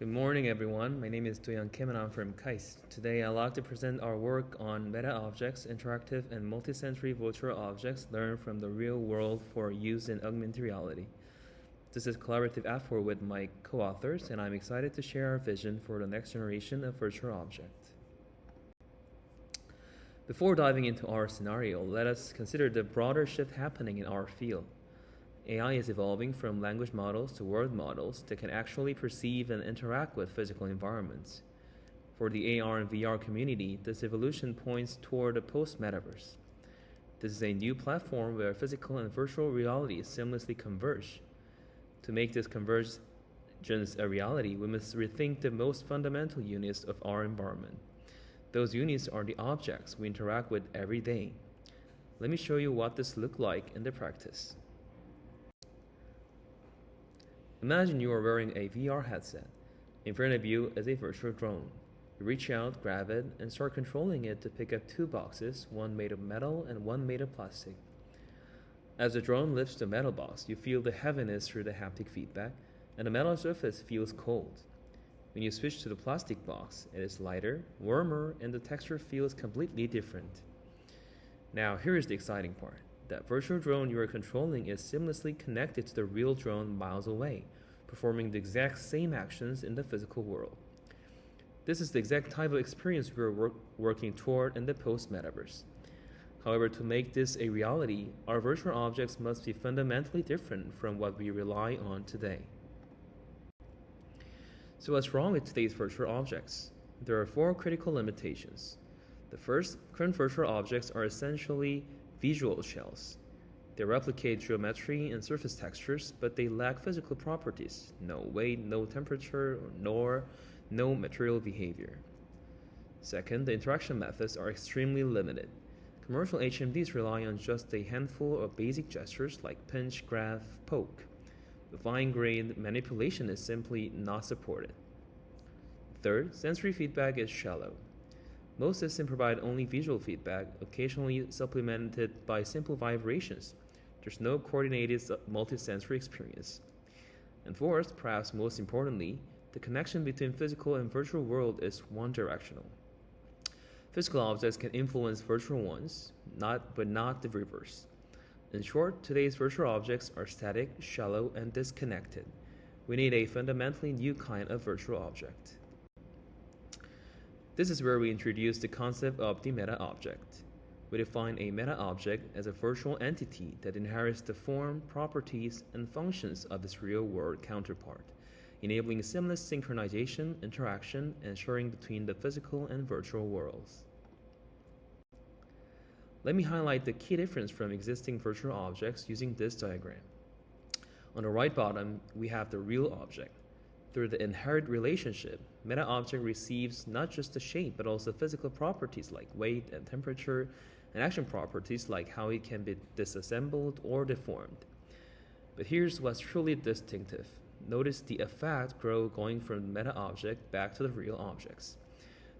Good morning, everyone. My name is Do-Young Kim and I'm from KAIST. Today, I'd like to present our work on meta-objects, interactive and multisensory virtual objects learned from the real world for use in augmented reality. This is a collaborative effort with my co-authors, and I'm excited to share our vision for the next generation of virtual objects. Before diving into our scenario, let us consider the broader shift happening in our field. AI is evolving from language models to world models that can actually perceive and interact with physical environments. For the AR and VR community, this evolution points toward a post-metaverse. This is a new platform where physical and virtual reality seamlessly converge. To make this convergence a reality, we must rethink the most fundamental units of our environment. Those units are the objects we interact with every day. Let me show you what this looks like in the practice. Imagine you are wearing a VR headset. In front of you is a virtual drone. You reach out, grab it, and start controlling it to pick up two boxes, one made of metal and one made of plastic. As the drone lifts the metal box, you feel the heaviness through the haptic feedback, and the metal surface feels cold. When you switch to the plastic box, it is lighter, warmer, and the texture feels completely different. Now, here is the exciting part. That virtual drone you are controlling is seamlessly connected to the real drone miles away, performing the exact same actions in the physical world. This is the exact type of experience we are working toward in the post-metaverse. However, to make this a reality, our virtual objects must be fundamentally different from what we rely on today. So what's wrong with today's virtual objects? There are four critical limitations. The first, current virtual objects are essentially visual shells. They replicate geometry and surface textures, but they lack physical properties: no weight, no temperature, nor no material behavior. Second, the interaction methods are extremely limited. Commercial HMDs rely on just a handful of basic gestures like pinch, grab, poke. The fine-grained manipulation is simply not supported. Third, sensory feedback is shallow. Most systems provide only visual feedback, occasionally supplemented by simple vibrations. There's no coordinated multisensory experience. And fourth, perhaps most importantly, the connection between physical and virtual world is one-directional. Physical objects can influence virtual ones, but not the reverse. In short, today's virtual objects are static, shallow, and disconnected. We need a fundamentally new kind of virtual object. This is where we introduce the concept of the meta-object. We define a meta-object as a virtual entity that inherits the form, properties, and functions of its real-world counterpart, enabling seamless synchronization, interaction, and sharing between the physical and virtual worlds. Let me highlight the key difference from existing virtual objects using this diagram. On the right bottom, we have the real object. Through the inherent relationship, meta-object receives not just the shape, but also physical properties like weight and temperature, and action properties like how it can be disassembled or deformed. But here's what's truly distinctive. Notice the effect going from meta-object back to the real objects.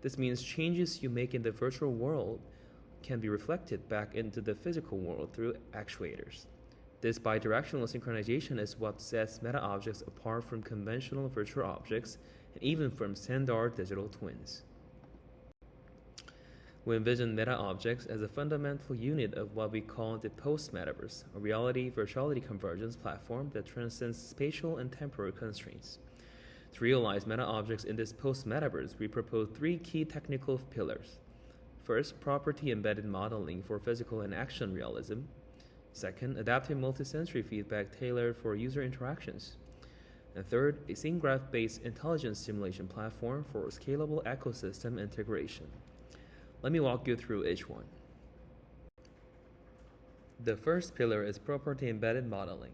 This means changes you make in the virtual world can be reflected back into the physical world through actuators. This bidirectional synchronization is what sets meta-objects apart from conventional virtual objects and even from standard digital twins. We envision meta-objects as a fundamental unit of what we call the post-metaverse, a reality-virtuality convergence platform that transcends spatial and temporal constraints. To realize meta-objects in this post-metaverse, we propose three key technical pillars. First, property-embedded modeling for physical and action realism. Second, adaptive multisensory feedback tailored for user interactions. And third, a scene graph-based intelligence simulation platform for scalable ecosystem integration. Let me walk you through each one. The first pillar is property-embedded modeling.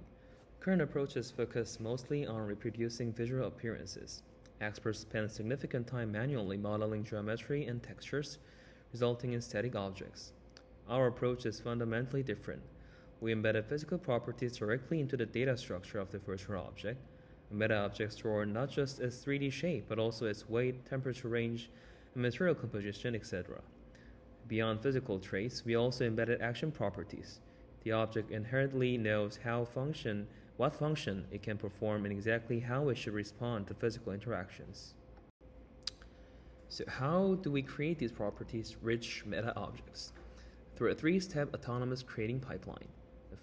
Current approaches focus mostly on reproducing visual appearances. Experts spend significant time manually modeling geometry and textures, resulting in static objects. Our approach is fundamentally different. We embedded physical properties directly into the data structure of the virtual object. A meta-object stores not just its 3D shape, but also its weight, temperature range, and material composition, etc. Beyond physical traits, we also embedded action properties. The object inherently knows how to function what function it can perform, and exactly how it should respond to physical interactions. So how do we create these properties-rich meta-objects? Through a three-step autonomous creating pipeline.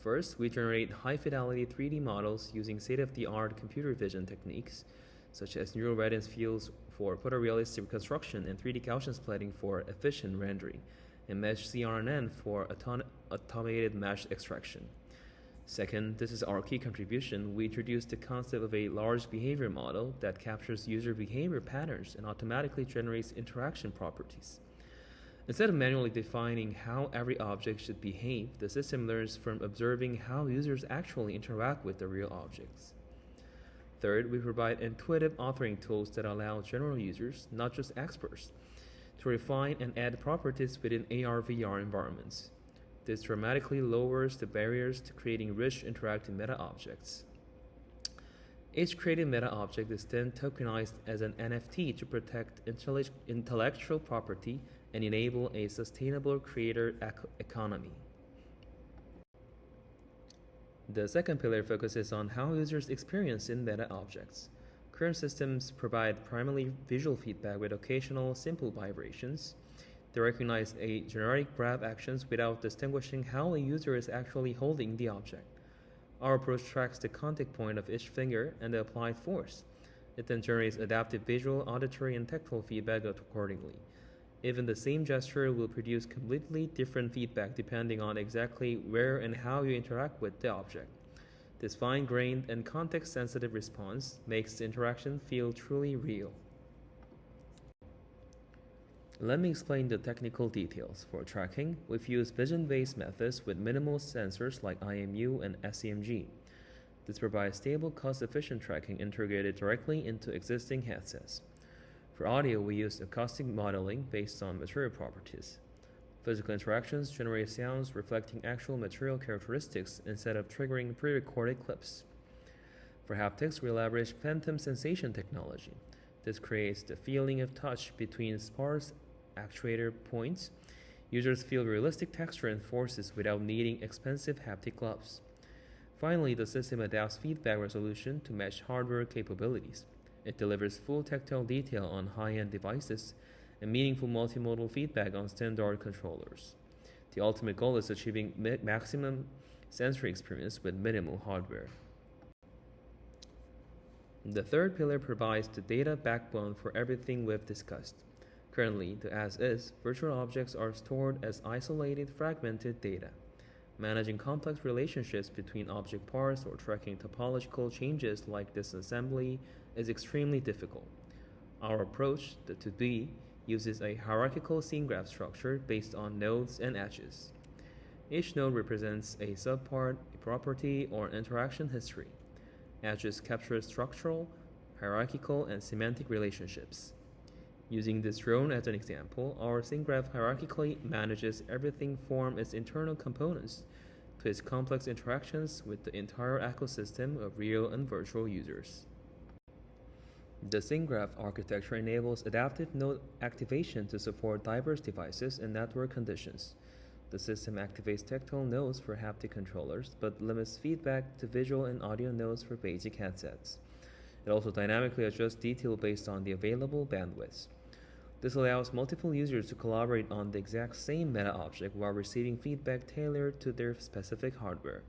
First, we generate high-fidelity 3D models using state-of-the-art computer vision techniques, such as neural reference fields for photorealistic reconstruction and 3D Gaussian splitting for efficient rendering, and Mesh CRNN for automated mesh extraction. Second, this is our key contribution. We introduced the concept of a large behavior model that captures user behavior patterns and automatically generates interaction properties. Instead of manually defining how every object should behave, the system learns from observing how users actually interact with the real objects. Third, we provide intuitive authoring tools that allow general users, not just experts, to refine and add properties within AR/VR environments. This dramatically lowers the barriers to creating rich interactive meta-objects. Each created meta-object is then tokenized as an NFT to protect intellectual property and enable a sustainable creator economy. The second pillar focuses on how users experience in meta-objects. Current systems provide primarily visual feedback with occasional simple vibrations. They recognize a generic grab actions without distinguishing how a user is actually holding the object. Our approach tracks the contact point of each finger and the applied force. It then generates adaptive visual, auditory, and tactile feedback accordingly. Even the same gesture will produce completely different feedback depending on exactly where and how you interact with the object. This fine-grained and context-sensitive response makes the interaction feel truly real. Let me explain the technical details. For tracking, we've used vision-based methods with minimal sensors like IMU and SEMG. This provides stable, cost-efficient tracking integrated directly into existing headsets. For audio, we use acoustic modeling based on material properties. Physical interactions generate sounds reflecting actual material characteristics instead of triggering pre-recorded clips. For haptics, we leverage phantom sensation technology. This creates the feeling of touch between sparse actuator points. Users feel realistic texture and forces without needing expensive haptic gloves. Finally, the system adapts feedback resolution to match hardware capabilities. It delivers full tactile detail on high-end devices and meaningful multimodal feedback on standard controllers. The ultimate goal is achieving maximum sensory experience with minimal hardware. The third pillar provides the data backbone for everything we've discussed. Currently, the as-is virtual objects are stored as isolated, fragmented data. Managing complex relationships between object parts or tracking topological changes like disassembly is extremely difficult. Our approach, the 2D, uses a hierarchical scene graph structure based on nodes and edges. Each node represents a subpart, a property, or an interaction history. Edges capture structural, hierarchical, and semantic relationships. Using this drone as an example, our scene graph hierarchically manages everything from its internal components to its complex interactions with the entire ecosystem of real and virtual users. The scene graph architecture enables adaptive node activation to support diverse devices and network conditions. The system activates tactile nodes for haptic controllers, but limits feedback to visual and audio nodes for basic headsets. It also dynamically adjusts detail based on the available bandwidths. This allows multiple users to collaborate on the exact same meta-object while receiving feedback tailored to their specific hardware.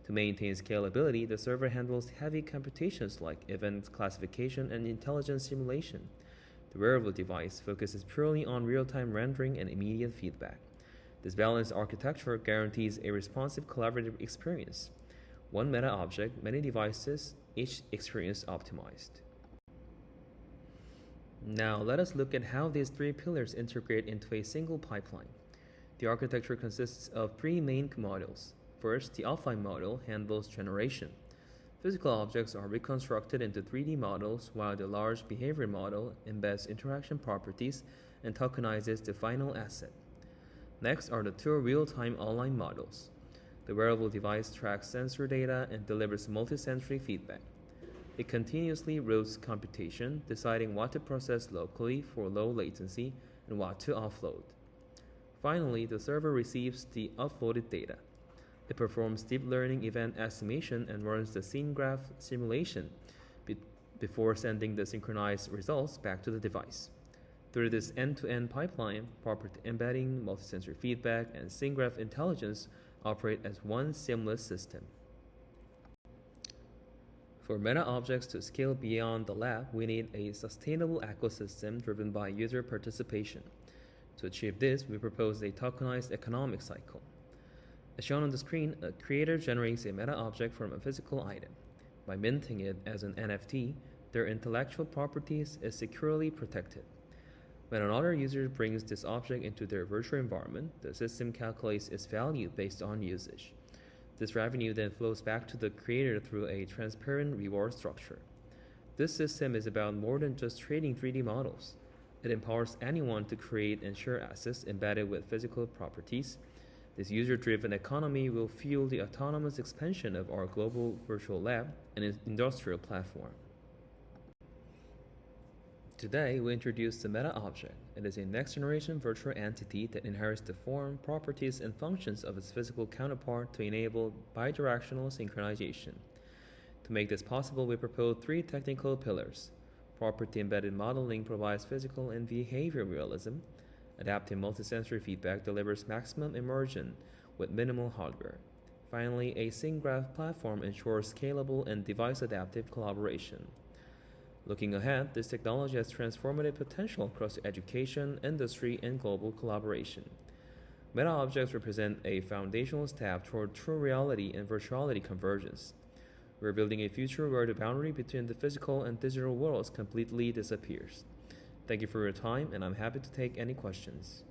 To maintain scalability, the server handles heavy computations like event classification and intelligence simulation. The wearable device focuses purely on real-time rendering and immediate feedback. This balanced architecture guarantees a responsive collaborative experience. One meta-object, many devices, each experience optimized. Now let us look at how these three pillars integrate into a single pipeline. The architecture consists of three main modules. First, the offline module handles generation. Physical objects are reconstructed into 3D models, while the large behavior model embeds interaction properties and tokenizes the final asset. Next are the two real-time online models. The wearable device tracks sensor data and delivers multisensory feedback. It continuously routes computation, deciding what to process locally for low latency and what to offload. Finally, the server receives the uploaded data. It performs deep learning event estimation and runs the scene graph simulation before sending the synchronized results back to the device. Through this end-to-end pipeline, property embedding, multisensory feedback, and scene graph intelligence operate as one seamless system. For meta objects to scale beyond the lab, we need a sustainable ecosystem driven by user participation. To achieve this, we propose a tokenized economic cycle. As shown on the screen, a creator generates a meta object from a physical item. By minting it as an NFT, their intellectual properties is securely protected. When another user brings this object into their virtual environment, the system calculates its value based on usage. This revenue then flows back to the creator through a transparent reward structure. This system is about more than just trading 3D models. It empowers anyone to create and share assets embedded with physical properties. This user-driven economy will fuel the autonomous expansion of our global virtual lab and industrial platform. Today, we introduce the meta object. It is a next-generation virtual entity that inherits the form, properties, and functions of its physical counterpart to enable bidirectional synchronization. To make this possible, we propose 3 technical pillars. Property-embedded modeling provides physical and behavioral realism. Adaptive multisensory feedback delivers maximum immersion with minimal hardware. Finally, a scene graph platform ensures scalable and device-adaptive collaboration. Looking ahead, this technology has transformative potential across education, industry, and global collaboration. Meta objects represent a foundational step toward true reality and virtuality convergence. We're building a future where the boundary between the physical and digital worlds completely disappears. Thank you for your time, and I'm happy to take any questions.